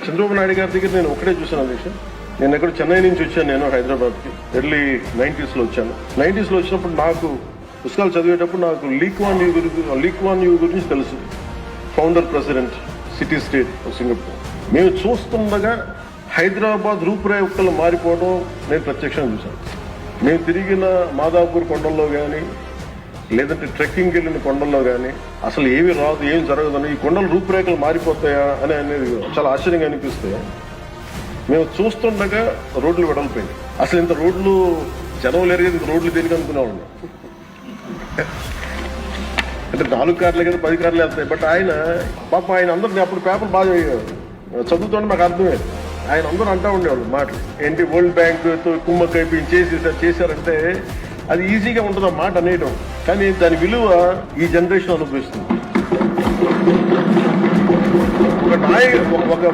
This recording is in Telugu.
చంద్రబాబు నాయుడు గారి దగ్గర నేను ఒకటే చూసాను అధ్యక్ష. నేను ఎక్కడ చెన్నై నుంచి వచ్చాను, నేను హైదరాబాద్కి ఎర్లీ 90s వచ్చినాను. 90s వచ్చినప్పుడు నాకు పుస్తకాలు చదివేటప్పుడు నాకు లీక్వాన్ యూ గురించి తెలుసు. Founder president city state of Singapore. మేము చూస్తుండగా హైదరాబాద్ రూపురేఖలు మారిపోవడం నేను ప్రత్యక్షంగా చూశాను. మేము తిరిగిన మాదాపూర్ కొండల్లో కానీ లేదంటే ట్రెక్కింగ్కి వెళ్ళిన కొండల్లో కానీ అసలు ఏమి రాదు, ఏం జరగదని, ఈ కొండల రూపురేఖలు మారిపోతాయా అని అనేది చాలా ఆశ్చర్యంగా అనిపిస్తే మేము చూస్తుండగా రోడ్లు వెడల్పోయింది. అసలు ఇంత రోడ్లు జనం లేరు కదా, ఇంత రోడ్లు దేనికి అనుకునేవాళ్ళం. అంటే 4 కార్లే కదా 10 కార్లు వెళ్తాయి. బట్ ఆయన పాప ఆయన అందరినీ అప్పుడు పేపర్ బాగా చదువుతుంటే మాకు అర్థమయ్యేది. ఆయన అందరూ అంటూ ఉండేవాళ్ళు మాటలు ఏంటి, వరల్డ్ బ్యాంక్తో కుమ్మక్కైపు చేశారంటే అది ఈజీగా ఉంటుంది ఆ మాట అనేయడం, కానీ దాని విలువ ఈ జనరేషన్ అనుభవిస్తుంది. ఒక